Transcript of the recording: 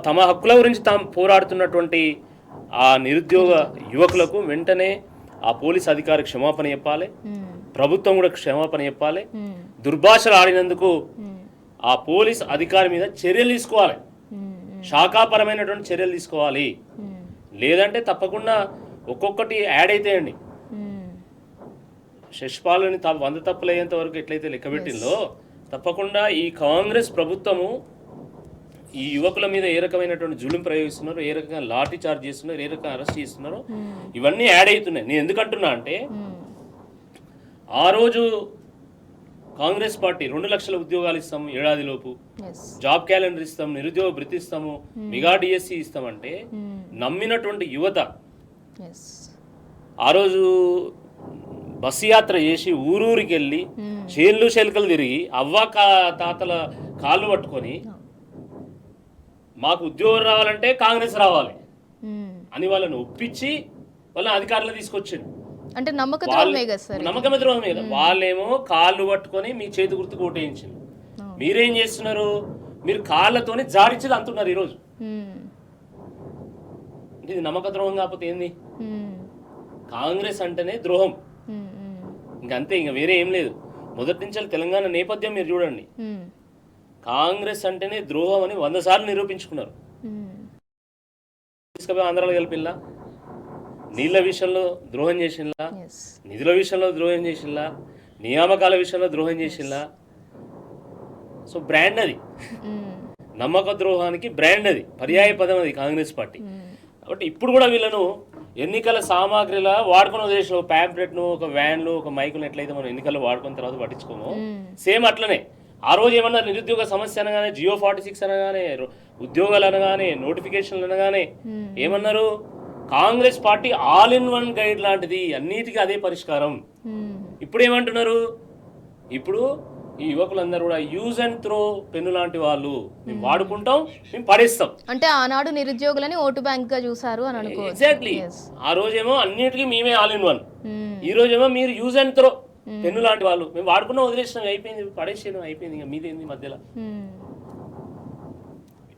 తమ హక్కుల గురించి తాము పోరాడుతున్నటువంటి ఆ నిరుద్యోగ యువకులకు వెంటనే ఆ పోలీస్ అధికారి క్షమాపణ చెప్పాలి, ప్రభుత్వం కూడా క్షమాపణ చెప్పాలి. దుర్భాషలు ఆడినందుకు ఆ పోలీస్ అధికారి మీద చర్యలు తీసుకోవాలి, శాఖాపరమైనటువంటి చర్యలు తీసుకోవాలి. లేదంటే తప్పకుండా ఒక్కొక్కటి యాడ్ అయితాయండి. శశిపాలని 100 తప్పులు అయ్యేంత వరకు ఎట్లయితే లెక్కబెట్టిందో తప్పకుండా ఈ కాంగ్రెస్ ప్రభుత్వము ఈ యువకుల మీద ఏ రకమైనటువంటి జులుం ప్రయోగిస్తున్నారు, ఏ రకంగా లాఠీ చార్జ్ చేస్తున్నారు, ఏ రకంగా అరెస్ట్ చేస్తున్నారు, ఇవన్నీ యాడ్ అవుతున్నాయి. నేను ఎందుకంటున్నా అంటే ఆ రోజు కాంగ్రెస్ పార్టీ 2 లక్షల ఉద్యోగాలు ఇస్తాము ఏడాదిలోపు, జాబ్ క్యాలెండర్ ఇస్తాము, నిరుద్యోగ భృతి ఇస్తాము, మెగా డిఎస్సి ఇస్తామంటే నమ్మినటువంటి యువత ఆ రోజు బస్సు యాత్ర చేసి ఊరూరికి వెళ్ళి చేన్లు శెలకలు తిరిగి తాతల కాళ్ళు పట్టుకొని మాకు ఉద్యోగం రావాలంటే కాంగ్రెస్ రావాలి అని వాళ్ళని ఒప్పించి వాళ్ళని అధికారులు తీసుకొచ్చిండు. అంటే నమ్మకమే ద్రోహమే కదా. వాళ్ళేమో కాళ్ళు పట్టుకొని మీ చేతి గుర్తుకు ఓటేయించింది. మీరేం చేస్తున్నారు? మీరు కాళ్ళతోని జాడించేది అంటున్నారు ఈరోజు. అంటే ఇది నమ్మక ద్రోహం కాకపోతే ఏంది? కాంగ్రెస్ అంటేనే ద్రోహం, ఇంకంతే, ఇంకా వేరే ఏం లేదు. మొదటి నుంచి తెలంగాణ నేపథ్యం మీరు చూడండి, కాంగ్రెస్ అంటేనే ద్రోహం అని 100 సార్లు నిరూపించుకున్నారు. తీసుకుపోయి ఆంధ్రాలో కలిపిల్లా, నీళ్ళ విషయంలో ద్రోహం చేసిందా, నిధుల విషయంలో ద్రోహం చేసిందా, నియామకాల విషయంలో ద్రోహం చేసిందా. సో బ్రాండ్ అది, నమ్మక ద్రోహానికి బ్రాండ్ అది, పర్యాయ పదం అది కాంగ్రెస్ పార్టీ. కాబట్టి ఇప్పుడు కూడా వీళ్ళను ఎన్నికల సామాగ్రిలా వాడుకొని వదిలేసిన ఒక ప్యాంప్లెట్ను, ఒక వ్యాన్లు, ఒక మైకులు ఎట్లయితే మనం ఎన్నికల్లో వాడుకున్న తర్వాత పట్టించుకోమో సేమ్ అట్లనే ఆ రోజు ఏమన్నా నిరుద్యోగ సమస్య అనగానే, జియో 46 అనగానే, ఉద్యోగాలు అనగానే, నోటిఫికేషన్లు అనగానే ఏమన్నారు? Congress party all in one guide లాంటిది, అన్నిటికీ అదే పరిష్కారం. ఇప్పుడు ఏమంటున్నారు? ఇప్పుడు ఈ యువకులందరూ కూడా యూజ్ అండ్ త్రో పెన్ను లాంటి వాళ్ళు, మేము వాడుకుంటాం, మేము పడేస్తాం. అంటే ఆనాడు నిరుద్యోగులని ఓటు బ్యాంక్ గా చూసారు అని అనుకో. ఎగ్జాక్ట్లీ. ఆ రోజేమో అన్నిటికీ మేమే ఆల్ ఇన్ వన్, ఈ రోజేమో మీరు యూజ్ అండ్ త్రో పెన్ను లాంటి వాళ్ళు, మేము వాడుకున్నా వదిలేసినాం, అయిపోయింది, పడేసాను, అయిపోయింది, ఇంకా మీదేంది మధ్యలో.